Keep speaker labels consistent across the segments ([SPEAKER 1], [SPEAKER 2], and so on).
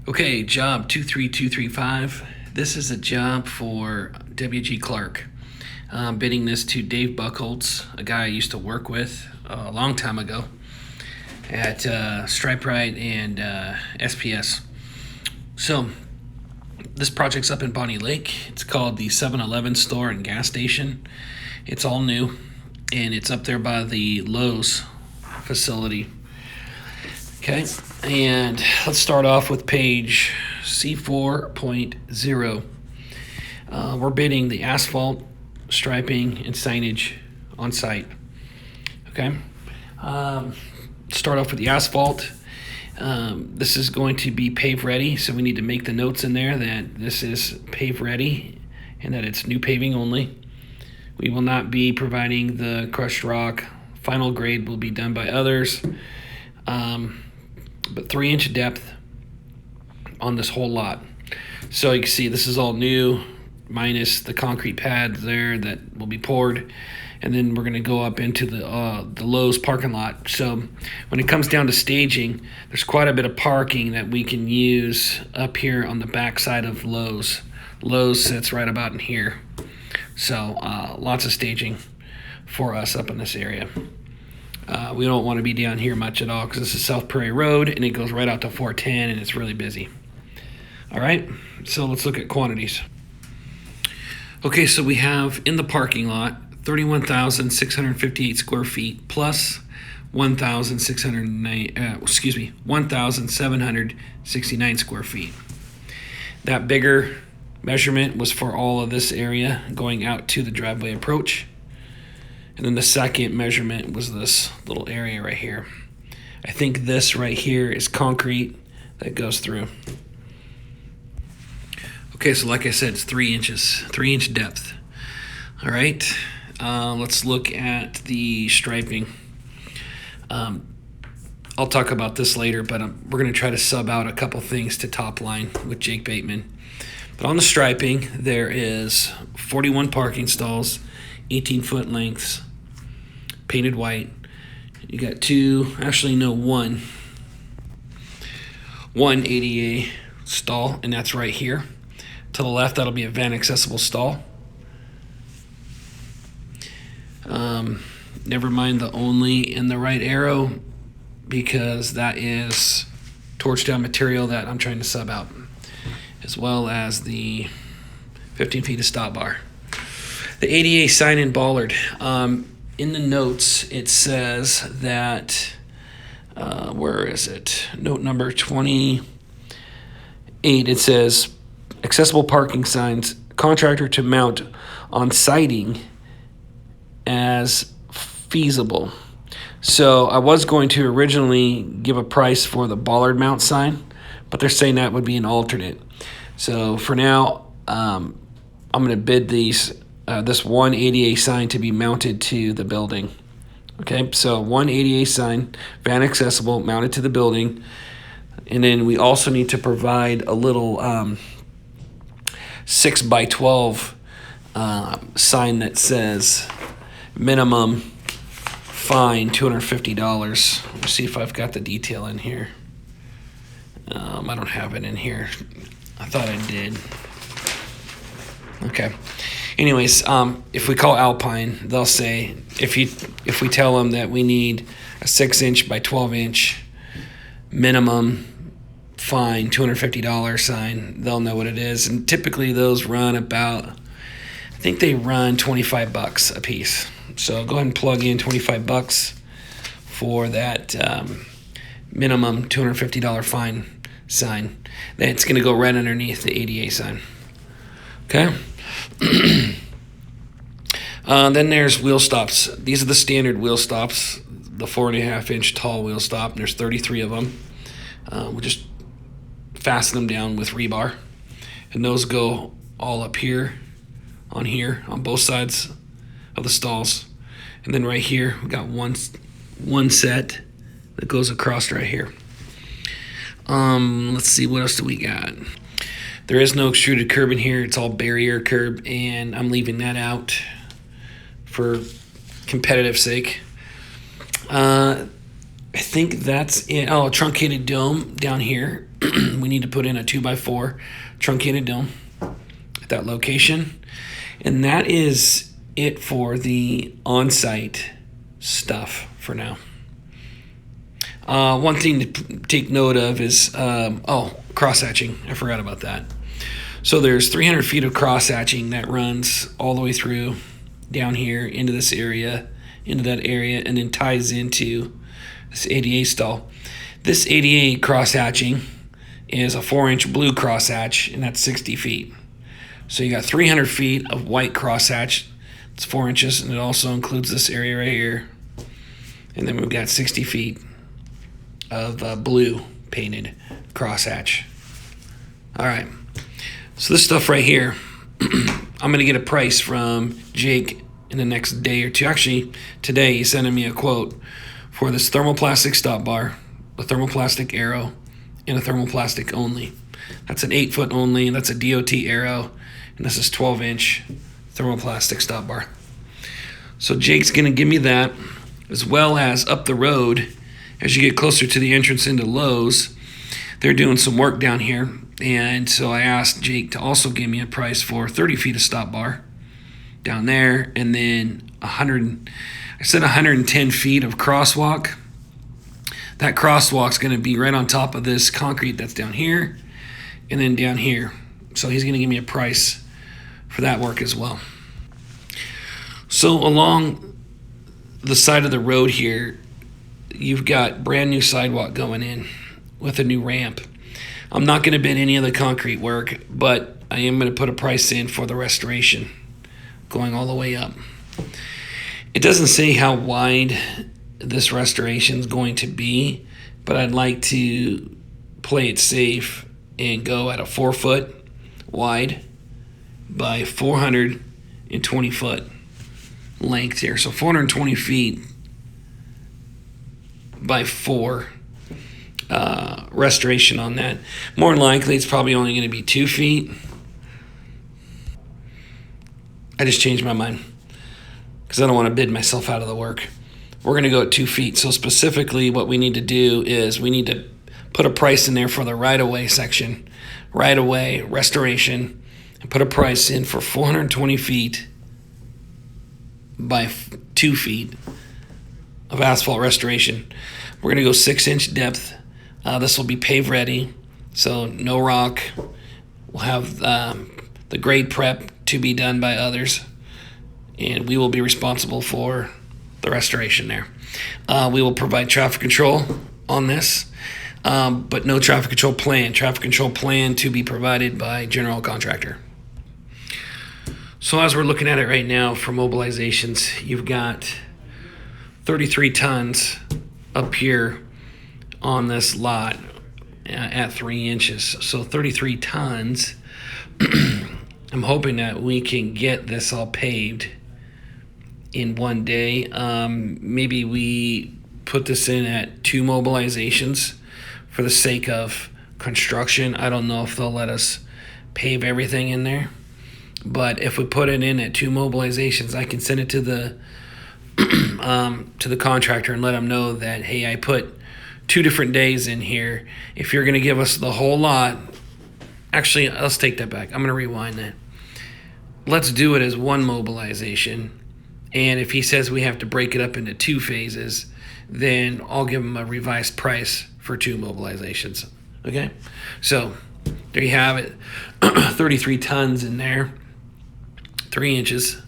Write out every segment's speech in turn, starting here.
[SPEAKER 1] Okay, job 23235. This is a job for W.G. Clark. Bidding this to Dave Buckholz, a guy I used to work with a long time ago at StripeRite and SPS. So this project's up in Bonnie Lake. It's called the 7-Eleven store and gas station. It's all new, and it's up there by the Lowe's facility. Okay, and let's start off with page C4.0. We're bidding the asphalt, striping, and signage on site. Okay, start off with the asphalt. This is going to be pave ready, so we need to make the notes in there that this is pave ready and that it's new paving only. We will not be providing the crushed rock. Final grade will be done by others. But 3-inch depth on this whole lot. So you can see this is all new, minus the concrete pads there that will be poured, and then we're going to go up into the Lowe's parking lot. So when it comes down to staging, there's quite a bit of parking that we can use up here on the back side of Lowe's. Lowe's sits right about in here, so lots of staging for us up in this area. We don't want to be down here much at all because this is South Prairie Road and it goes right out to 410 and it's really busy. All right, so let's look at quantities. Okay, so we have in the parking lot 31,658 square feet plus 1,769 square feet. That bigger measurement was for all of this area going out to the driveway approach. And then the second measurement was this little area right here. I think this right here is concrete that goes through. Okay, so like I said, it's 3 inches, 3-inch depth. All right, let's look at the striping. I'll talk about this later, but we're gonna try to sub out a couple things to top line with Jake Bateman. But on the striping, there is 41 parking stalls, 18-foot lengths, painted white. You got one ADA stall, and that's right here. To the left, that'll be a van accessible stall. Never mind the only in the right arrow, because that is torch down material that I'm trying to sub out, as well as the 15 feet of stop bar. The ADA sign in bollard. In the notes, it says that, where is it? Note number 28, it says, accessible parking signs, contractor to mount on siding as feasible. So I was going to originally give a price for the bollard mount sign, but they're saying that would be an alternate. So for now, I'm going to bid this one ADA sign to be mounted to the building. Okay, so one ADA sign, van accessible, mounted to the building. And then we also need to provide a little 6x12 sign that says minimum fine $250. Let's see if I've got the detail in here. I don't have it in here. I thought I did. Okay. Anyways, if we call Alpine, they'll say, if we tell them that we need a 6-inch by 12-inch minimum fine $250 sign, they'll know what it is. And typically those run about, I think they run $25 a piece. So go ahead and plug in $25 for that minimum $250 fine sign. That's going to go right underneath the ADA sign. Okay. Then there's wheel stops. These are the standard wheel stops, the 4.5-inch tall wheel stop, and there's 33 of them. We'll just fasten them down with rebar, and those go all up here, on both sides of the stalls. And then right here, we got one set that goes across right here. Let's see, what else do we got? There is no extruded curb in here. It's all barrier curb, and I'm leaving that out for competitive sake. I think that's it. Oh, a truncated dome down here. we need to put in a 2x4 truncated dome at that location. And that is it for the on-site stuff for now. One thing to take note of is, cross-hatching. I forgot about that. So there's 300 feet of cross-hatching that runs all the way through down here into this area, into that area, and then ties into this ADA stall. This ADA cross-hatching is a 4-inch blue crosshatch, and that's 60 feet. So you got 300 feet of white crosshatch. It's 4 inches, and it also includes this area right here. And then we've got 60 feet of blue painted crosshatch. All right. So this stuff right here, I'm going to get a price from Jake in the next day or two. Actually, today he's sending me a quote for this thermoplastic stop bar, a thermoplastic arrow, and a thermoplastic only. That's an 8-foot only, and that's a DOT arrow, and this is 12-inch thermoplastic stop bar. So Jake's going to give me that, as well as up the road, as you get closer to the entrance into Lowe's, they're doing some work down here. And so I asked Jake to also give me a price for 30 feet of stop bar down there, and then 110 feet of crosswalk. That crosswalk's going to be right on top of this concrete that's down here and then down here. So he's going to give me a price for that work as well. So along the side of the road here, you've got brand new sidewalk going in with a new ramp. I'm not going to bid any of the concrete work, but I am going to put a price in for the restoration going all the way up. It doesn't say how wide this restoration is going to be, but I'd like to play it safe and go at a 4-foot wide by 420 foot length here. So 420 feet by 4 restoration on that. More than likely, it's probably only going to be 2 feet. I just changed my mind because I don't want to bid myself out of the work. We're going to go at 2 feet. So specifically what we need to do is we need to put a price in there for the right-of-way section, right-of-way restoration, and put a price in for 420 feet by 2 feet of asphalt restoration. We're going to go 6-inch depth. This will be pave ready, so no rock. We'll have the grade prep to be done by others, and we will be responsible for the restoration there. We will provide traffic control on this, but no traffic control plan. Traffic control plan to be provided by general contractor. So as we're looking at it right now for mobilizations, you've got 33 tons up here on this lot at 3 inches. So 33 tons. I'm hoping that we can get this all paved in one day. Maybe we put this in at 2 mobilizations for the sake of construction. I don't know if they'll let us pave everything in there, but if we put it in at 2 mobilizations, I can send it to the contractor and let them know that, hey, I put 2 different days in here. If you're going to give us the whole lot, actually, let's take that back. I'm going to rewind that. Let's do it as 1 mobilization. And if he says we have to break it up into 2 phases, then I'll give him a revised price for 2 mobilizations. Okay? So there you have it. 33 tons in there, 3 inches.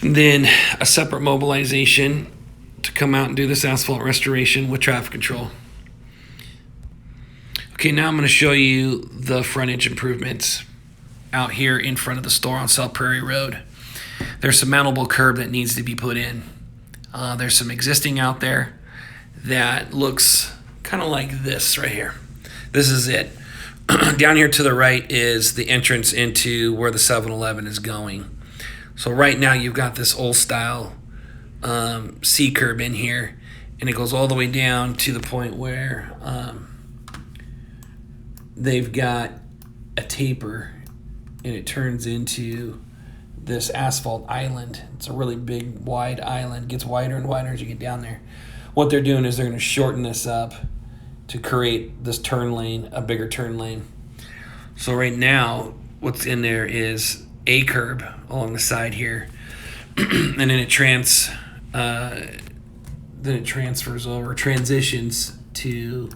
[SPEAKER 1] And then a separate mobilization to come out and do this asphalt restoration with traffic control. Okay, now I'm going to show you the frontage improvements out here in front of the store on South Prairie Road. There's some mountable curb that needs to be put in. There's some existing out there that looks kind of like this right here. This is it. Down here to the right is the entrance into where the 7-Eleven is going. So right now you've got this old style C curb in here, and it goes all the way down to the point where they've got a taper, and it turns into this asphalt island. It's a really big, wide island. It gets wider and wider as you get down there. What they're doing is they're going to shorten this up to create this turn lane, a bigger turn lane. So right now, what's in there is a curb along the side here, and then it transfers over, transitions to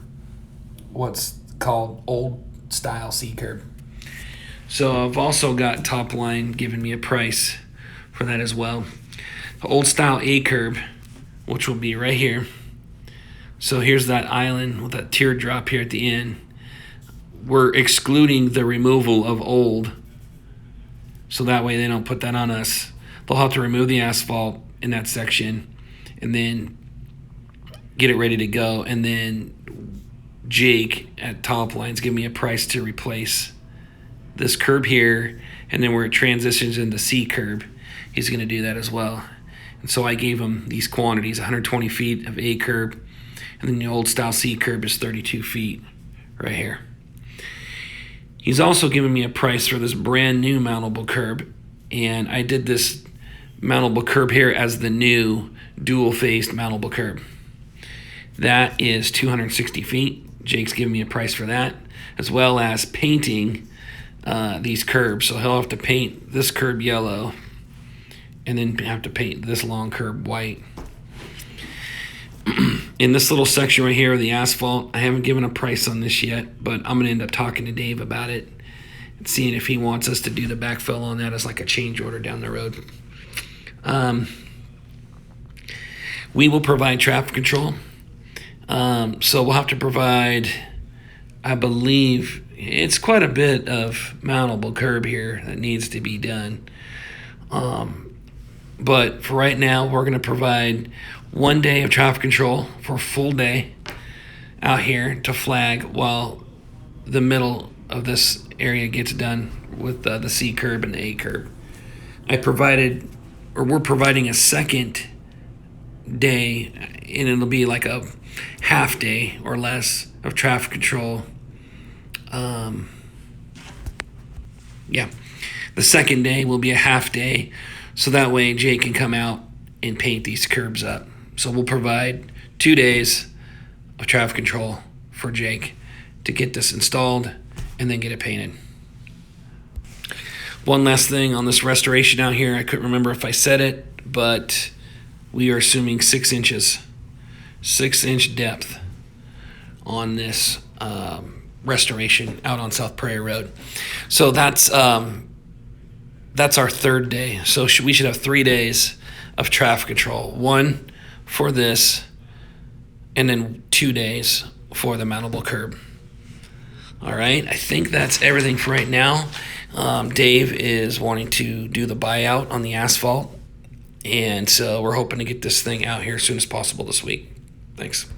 [SPEAKER 1] what's called old style C curb. So I've also got Top Line giving me a price for that as well. The old style A curb, which will be right here. So here's that island with that teardrop here at the end. We're excluding the removal of old, so that way they don't put that on us. They'll have to remove the asphalt in that section and then get it ready to go. And then Jake at Top Line's giving me a price to replace this curb here, and then where it transitions into C curb, he's going to do that as well. And so I gave him these quantities: 120 feet of A curb, and then the old style C curb is 32 feet right here. He's also given me a price for this brand new mountable curb, and I did this mountable curb here as the new dual-faced mountable curb. That is 260 feet. Jake's giving me a price for that, as well as painting these curbs. So he'll have to paint this curb yellow and then have to paint this long curb white. In this little section right here of the asphalt, I haven't given a price on this yet, but I'm going to end up talking to Dave about it and seeing if he wants us to do the backfill on that as like a change order down the road. We will provide traffic control. So we'll have to provide, I believe, it's quite a bit of mountable curb here that needs to be done. But for right now, we're going to provide 1 day of traffic control for a full day out here to flag while the middle of this area gets done with the C curb and the A curb. We're providing a second day, and it'll be like a half day or less of traffic control. The second day will be a half day, so that way Jake can come out and paint these curbs up. So we'll provide 2 days of traffic control for Jake to get this installed and then get it painted. One last thing on this restoration out here, I couldn't remember if I said it, but we are assuming 6 inches, 6-inch depth on this restoration out on South Prairie Road. So that's our third day. So we should have 3 days of traffic control. 1 for this, and then 2 days for the mountable curb. All right, I think that's everything for right now. Dave is wanting to do the buyout on the asphalt, and so we're hoping to get this thing out here as soon as possible this week. Thanks.